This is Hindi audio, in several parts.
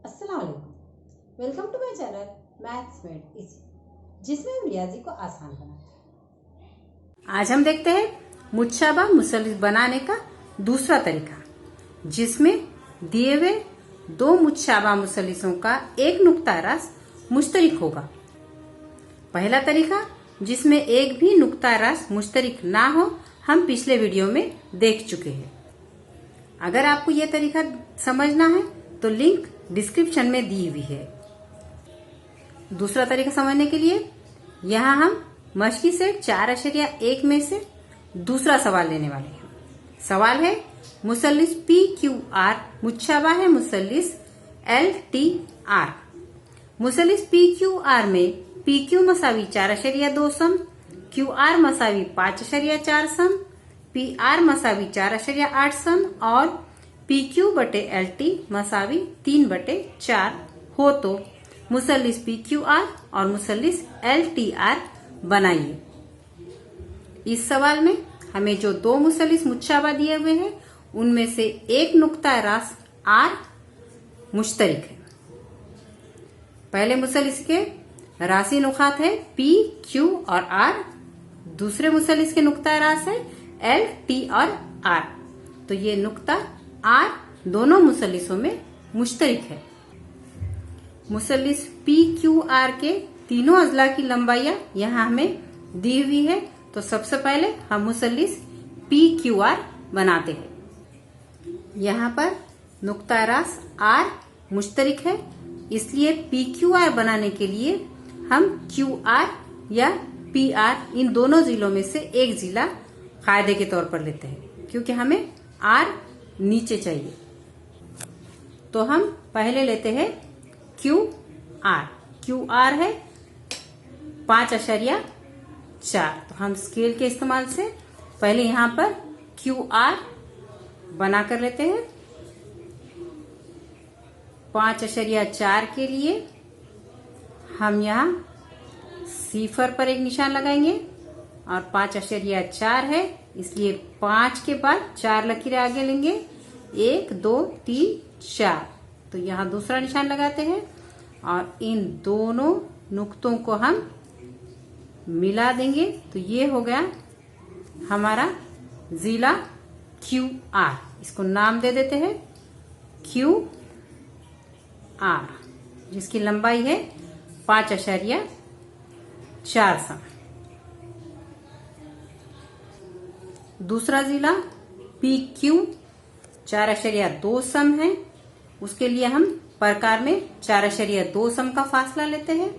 अस्सलाम वालेकुम। Welcome to my channel maths made easy, जिसमें हम रियाजी को आसान बनाते हैं। आज हम देखते हैं मुशाबा मुसल्लिस बनाने का दूसरा तरीका, जिसमें दिए हुए दो मुशाबा मुसल्लिसों का एक नुक्ता रास मुश्तरिक होगा। पहला तरीका, जिसमें एक भी नुक्ता रास मुश्तरिक ना हो, हम पिछले वीडियो में देख चुके हैं। अगर आपको यह तरीका समझना है तो लिंक डिस्क्रिप्शन में दी हुई है। दूसरा तरीका समझने के लिए यहाँ हम मछली सेट 4.1 में से दूसरा सवाल लेने वाले हैं। सवाल है मुसल्लिस PQR मुशाबा है मुसल्लिस LTR। मुसल्लिस PQR में PQ मसावी 4.2 सम, QR मसावी 5.4 सम, PR मसावी 4.8 सम और PQ बटे LT मसावी 3/4 हो तो मुसल्लिस PQR और मुसल्लिस LTR बनाइए। इस सवाल में हमें जो दो मुसल्लिस मुशाबा दिए हुए हैं उनमें से एक नुक्ता रास R मुश्तरिक है। पहले मुसल्लिस के राशि नुकात है P, Q और R। दूसरे मुसल्लिस के नुक्ता रास है L, T और R। तो ये नुक्ता R दोनों मुसल्लिसों में मुश्तरिक है। मुसल्लिस PQR के तीनों अजला की लंबाइयां यहाँ हमें दी हुई है। तो सबसे पहले हम मुसल्लिस PQR बनाते हैं। यहाँ पर नुक्ता रास R मुश्तरिक है, इसलिए PQR बनाने के लिए हम QR या PR इन दोनों जिलों में से एक जिला कायदे के तौर पर लेते हैं, क्योंकि हमें R नीचे चाहिए। तो हम पहले लेते हैं QR। QR है 5.4। तो हम स्केल के इस्तेमाल से पहले यहाँ पर QR बना कर लेते हैं। 5.4 के लिए हम यहाँ सिफर पर एक निशान लगाएंगे और 5.4 है, इसलिए 5 के बाद 4 लकीरें आगे लेंगे, 1 2 3 4। तो यहाँ दूसरा निशान लगाते हैं और इन दोनों नुक्तों को हम मिला देंगे। तो ये हो गया हमारा जिला QR। इसको नाम दे देते हैं QR, जिसकी लंबाई है 5.4 सम। दूसरा जिला PQ 4.2 सम है, उसके लिए हम प्रकार में 4.2 सम का फासला लेते हैं।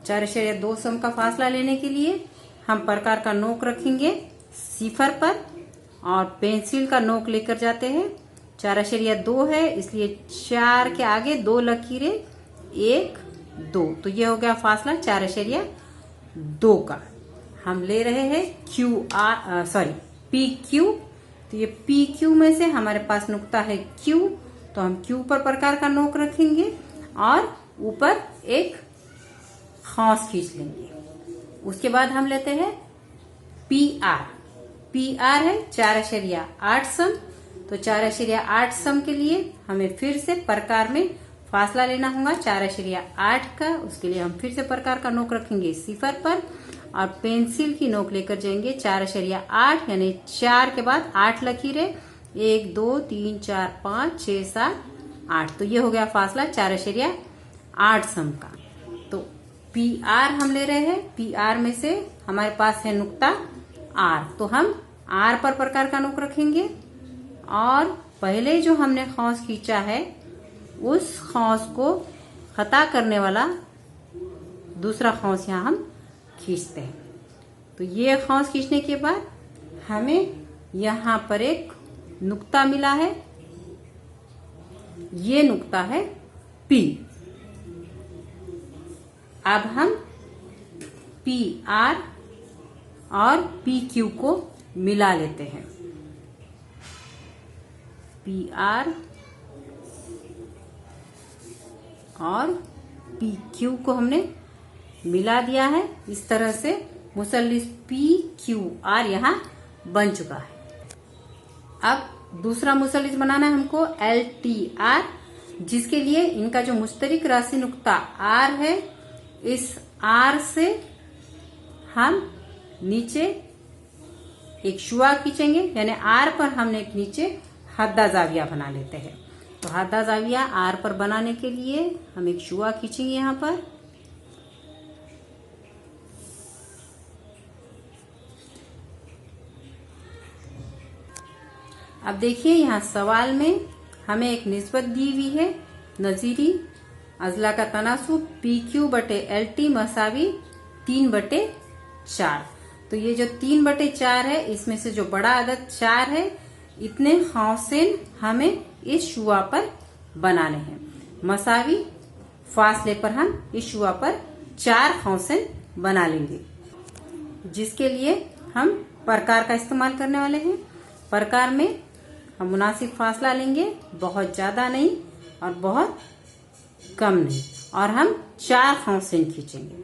4.2 सम का फासला लेने के लिए हम प्रकार का नोक रखेंगे सिफर पर और पेंसिल का नोक लेकर जाते हैं। 4.2 है, इसलिए 4 के आगे 2 लकीरें, 1 2। तो ये हो गया फासला 4.2 का। हम ले रहे हैं PQ। तो ये PQ में से हमारे पास नुक्ता है Q, तो हम Q पर प्रकार का नोक रखेंगे और ऊपर एक खौंस खींच लेंगे। उसके बाद हम लेते हैं PR। PR है 4.8 सम। तो 4.8 सम के लिए हमें फिर से प्रकार में फासला लेना होगा 4.8 का। उसके लिए हम फिर से प्रकार का नोक रखेंगे सिफर पर और पेंसिल की नोक लेकर जाएंगे 4.8, यानी 4 के बाद 8 लकीरें, 1 2 3 4 5 6 7 8। तो ये हो गया फासला 4.8 सम का। तो PR हम ले रहे हैं। PR में से हमारे पास है नुक्ता R, तो हम R पर प्रकार का नोक रखेंगे और पहले जो हमने खौंस खींचा है उस खौंस को खता करने वाला दूसरा खौंस यहाँ हम खींचते हैं। तो ये खौंस खींचने के बाद हमें यहाँ पर एक नुक्ता मिला है, ये नुक्ता है P। अब हम PR और PQ को मिला लेते हैं। PR और PQ को हमने मिला दिया है। इस तरह से मुसल्लिस PQR यहाँ बन चुका है। अब दूसरा मुसल्लिस बनाना है हमको LTR, जिसके लिए इनका जो मुश्तरक राशि नुक्ता आर है, इस आर से हम नीचे एक शुआ खींचेंगे, यानी आर पर हमने एक नीचे हद्दा जाविया बना लेते हैं। तो हद्दा जाविया आर पर बनाने के लिए हम एक शुआ खींचेंगे यहाँ पर। अब देखिए यहाँ सवाल में हमें एक निस्बत दी हुई है, नजीरी अजला का तनासुब PQ बटे LT मसावी 3/4। तो ये जो 3/4 है, इसमें से जो बड़ा अदद 4 है, इतने हौसेन हमें इस शुआ पर बनाने हैं। मसावी फासले पर हम इस शुआ पर 4 हौसेन बना लेंगे, जिसके लिए हम प्रकार का इस्तेमाल करने वाले हैं। प्रकार में हम मुनासिब फासला लेंगे, बहुत ज्यादा नहीं और बहुत कम नहीं, और हम 4 हौसेन खींचेंगे।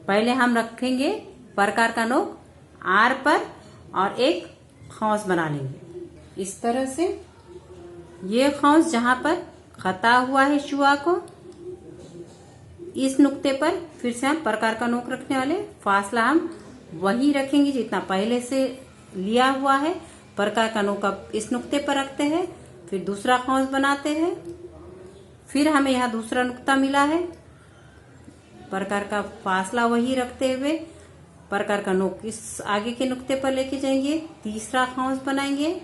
पहले हम रखेंगे प्रकार का नोक आर पर और एक खौस बना लेंगे इस तरह से। ये खौस जहां पर खता हुआ है शुआ को, इस नुक्ते पर फिर से हम प्रकार का नोक रखने वाले। फासला हम वही रखेंगे जितना पहले से लिया हुआ है। प्रकार का नोक अब इस नुक्ते पर रखते हैं, फिर दूसरा खौस बनाते हैं। फिर हमें यहाँ दूसरा नुक्ता मिला है, प्रकार का फासला वही रखते हुए प्रकार का नोक इस आगे के नुक्ते पर लेके जाएंगे, तीसरा खौस बनाएंगे।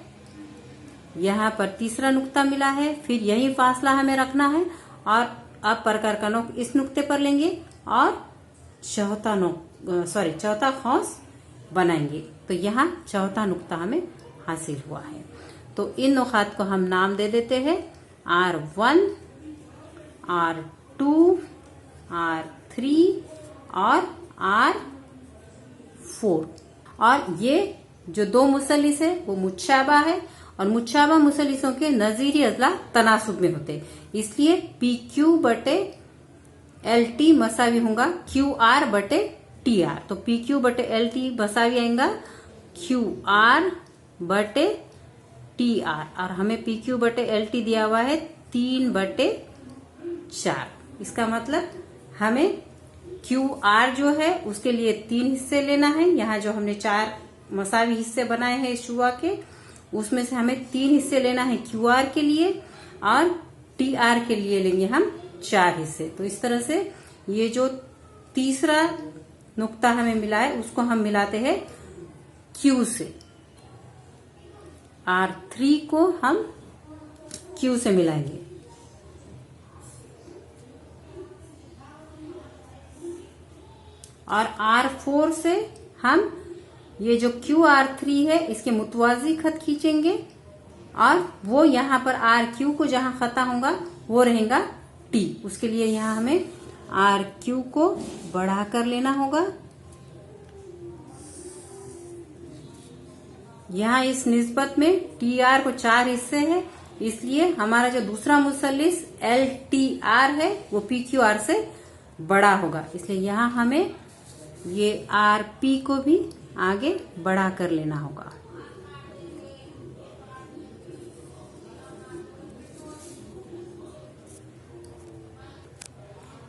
यहाँ पर तीसरा नुक्ता मिला है, फिर यही फासला हमें रखना है और अब प्रकार का नोक इस नुक्ते पर लेंगे और चौथा खौस बनाएंगे। तो यहाँ चौथा नुक्ता हमें हासिल हुआ है। तो इन नुकात को हम नाम दे देते हैं R1, R2, R3 और R4। और ये जो दो मुसल्लिस है वो मुच्छाबा है, और मुच्छाबा मुसल्लिसों के नजीरी अजला तनासुब में होते, इसलिए PQ बटे LT मसावी होगा QR बटे TR। तो PQ बटे LT मसावी आएगा QR बटे TR, और हमें PQ बटे LT दिया हुआ है 3/4। इसका मतलब हमें QR जो है उसके लिए 3 हिस्से लेना है। यहाँ जो हमने 4 मसावी हिस्से बनाए हैं इस शुआ के, उसमें से हमें 3 हिस्से लेना है QR के लिए, और TR के लिए लेंगे हम 4 हिस्से। तो इस तरह से ये जो तीसरा नुक्ता हमें मिला है उसको हम मिलाते हैं Q से। R3 को हम Q से मिलाएंगे, और R4 से हम ये जो QR3 है इसके मुतवाजी खत खींचेंगे, और वो यहाँ पर RQ को जहां खता होगा वो रहेगा T। उसके लिए यहाँ हमें RQ को बढ़ा कर लेना होगा। यहाँ इस निस्बत में TR को 4 हिस्से है, इसलिए हमारा जो दूसरा मुसल्लिस LTR है वो PQR से बड़ा होगा, इसलिए यहाँ हमें ये RP को भी आगे बढ़ा कर लेना होगा।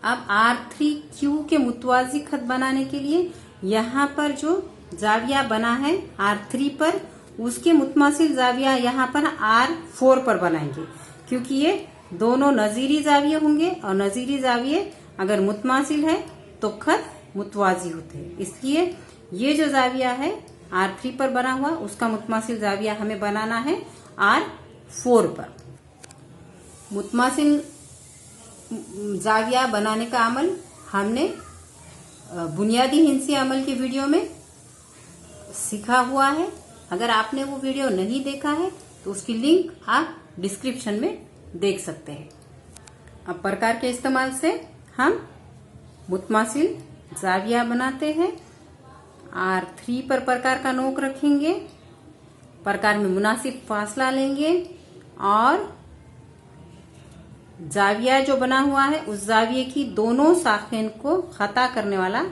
अब R3Q के मुतवाजी खत बनाने के लिए यहाँ पर जो जाविया बना है R3 पर, उसके मुतमासिल जाविया यहाँ पर R4 पर बनाएंगे, क्योंकि ये दोनों नजीरी जाविये होंगे, और नजीरी जाविये अगर मुतमासिल है तो खत मुतवाजी होते हैं। इसलिए ये जो जाविया है R3 पर बना हुआ, उसका मुतमासिल जाविया हमें बनाना है R4 पर। मुतमासिल जाविया बनाने का अमल हमने बुनियादी हिंसी अमल के वीडियो में सीखा हुआ है। अगर आपने वो वीडियो नहीं देखा है तो उसकी लिंक आप डिस्क्रिप्शन में देख सकते हैं। अब प्रकार के इस्तेमाल से हम मुतमासिल जाविया बनाते हैं। R3 पर प्रकार का नोक रखेंगे, प्रकार में मुनासिब फासला लेंगे, और जाविया जो बना हुआ है उस जाविये की दोनों शाखें को खता करने वाला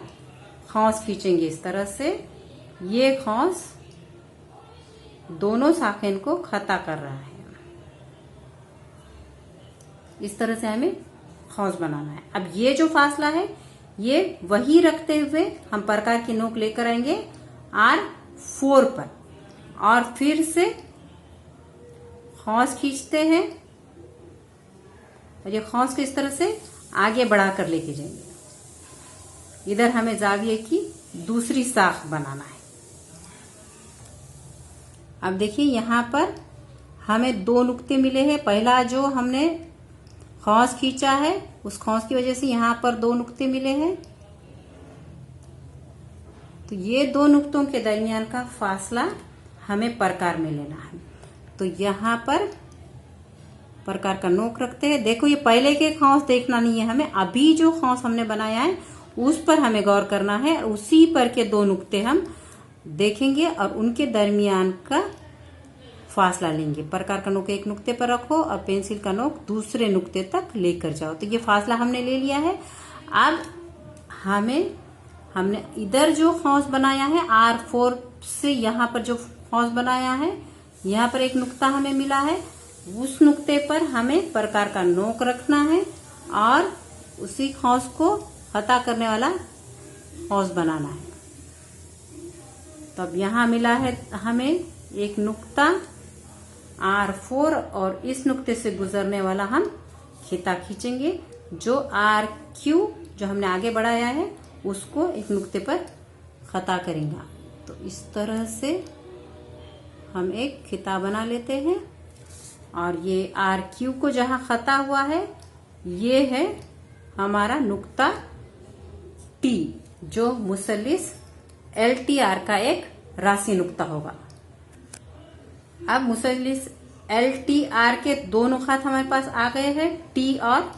खौस खींचेंगे इस तरह से। ये खौस दोनों शाखें को खता कर रहा है। इस तरह से हमें खौस बनाना है। अब ये जो फासला है ये वही रखते हुए हम प्रकार की नोक लेकर आएंगे R4 पर और फिर से खौस खींचते हैं और ये खौस को इस तरह से आगे बढ़ाकर लेके जाएंगे। इधर हमें जाविये की दूसरी साख बनाना है। अब देखिए यहाँ पर हमें 2 नुक्ते मिले हैं। पहला जो हमने खौस खींचा है उस खौस की वजह से यहाँ पर 2 नुक्ते मिले हैं। तो ये 2 नुक्तों के दरमियान का फासला हमें प्रकार में लेना है। तो यहाँ पर प्रकार का नोक रखते हैं। देखो ये पहले के खौस देखना नहीं है हमें, अभी जो खौस हमने बनाया है उस पर हमें गौर करना है। उसी पर के 2 नुक्ते हम देखेंगे और उनके दरमियान का फासला लेंगे। प्रकार का नोक एक नुक्ते पर रखो और पेंसिल का नोक दूसरे नुक्ते तक लेकर जाओ। तो ये फासला हमने ले लिया है। अब हमने इधर जो खौस बनाया है R4 से यहाँ पर जो खौस बनाया है यहाँ पर एक नुक्ता हमें मिला है, उस नुक्ते पर हमें प्रकार का नोक रखना है और उसी खौस को खता करने वाला खौस बनाना है। तो अब यहाँ मिला है हमें एक नुक्ता R4 और इस नुक्ते से गुजरने वाला हम खिता खींचेंगे। जो RQ जो हमने आगे बढ़ाया है उसको एक नुक्ते पर खता करेंगे। तो इस तरह से हम एक खिता बना लेते हैं और ये RQ को जहां खता हुआ है ये है हमारा नुक्ता T जो मुसल्लिस LTR का एक राशि नुक्ता होगा। अब मुसल्लिस LTR के 2 नुकात हमारे पास आ गए हैं, T और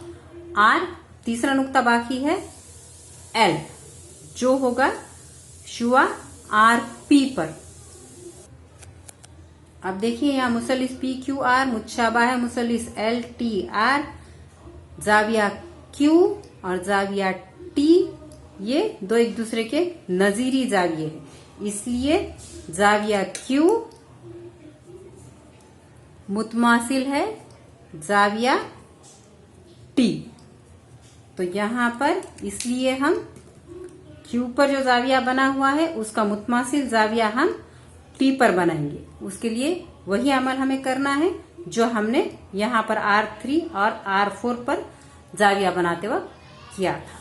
R। तीसरा नुक्ता बाकी है L जो होगा शुआ RP पर। अब देखिए यहाँ मुसल्लिस PQR मुशाबा है मुसल्लिस LTR, जाविया Q और जाविया T ये 2 एक दूसरे के नजीरी जाविये हैं, इसलिए जाविया Q मुतमासिल है जाविया T। तो यहाँ पर इसलिए हम Q पर जो जाविया बना हुआ है उसका मुतमासिल जाविया हम T पर बनाएंगे। उसके लिए वही अमल हमें करना है जो हमने यहाँ पर R3 और R4 पर जाविया बनाते वक्त किया था।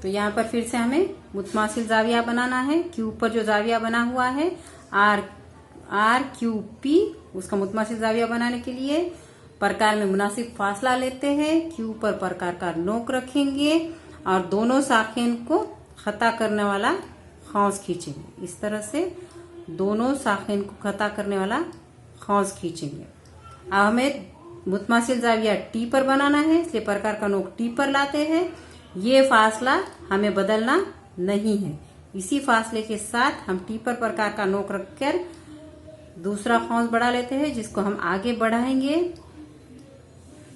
तो यहाँ पर फिर से हमें मुतमासिल जाविया बनाना है। Q पर जो जाविया बना हुआ है RQP उसका मुतमासिल जाविया बनाने के लिए प्रकार में मुनासिब फासला लेते हैं। Q पर प्रकार का नोक रखेंगे और दोनों साखेन को खता करने वाला खौस खींचेंगे। इस तरह से दोनों साखेन को खता करने वाला खौस खींचेंगे। अब हमें मुतमासिल जाविया T पर बनाना है, इसलिए प्रकार का नोक T पर लाते हैं। ये फासला हमें बदलना नहीं है। इसी फासले के साथ हम T पर प्रकार का नोक रखकर दूसरा खौस बढ़ा लेते हैं जिसको हम आगे बढ़ाएंगे।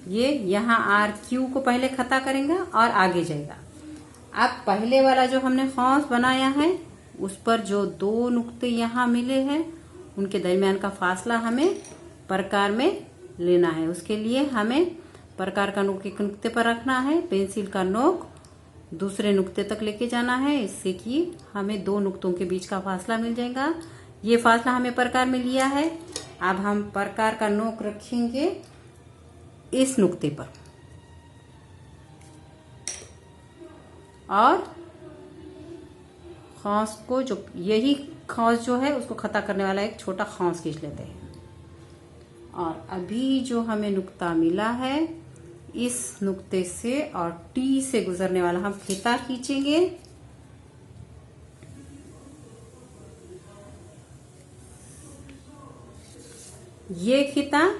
ये यहाँ RQ को पहले खता करेंगे और आगे जाएगा। अब पहले वाला जो हमने खौस बनाया है उस पर जो 2 नुक्ते यहाँ मिले हैं उनके दरमियान का फासला हमें प्रकार में लेना है। उसके लिए हमें प्रकार का नोक एक नुक्ते पर रखना है, पेंसिल का नोक दूसरे नुक्ते तक लेके जाना है, इससे कि हमें 2 नुक्तों के बीच का फासला मिल जाएगा। ये फासला हमें प्रकार में लिया है। अब हम प्रकार का नोक रखेंगे इस नुक्ते पर और खौस को जो यही खौस जो है उसको खता करने वाला एक छोटा खौस खींच लेते हैं। और अभी जो हमें नुक्ता मिला है इस नुक्ते से और T से गुजरने वाला हम खिता खींचेंगे। ये खिता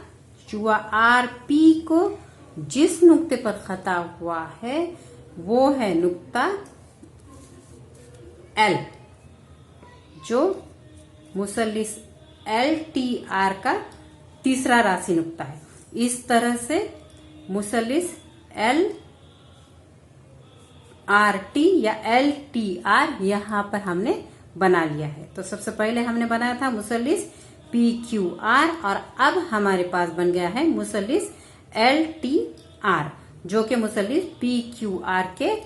चुआ RP को जिस नुक्ते पर खता हुआ है वो है नुक्ता L जो मुसल्लिस LTR का तीसरा राशि नुक्ता है। इस तरह से मुसल्लिस LRT या LTR यहाँ पर हमने बना लिया है। तो सबसे पहले हमने बनाया था मुसल्लिस PQR और अब हमारे पास बन गया है मुसल्लिस LTR, जो कि मुसल्लिस PQR के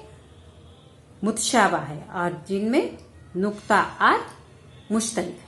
मुतशाबा है और जिनमें नुक्ता R मुश्तरिक है।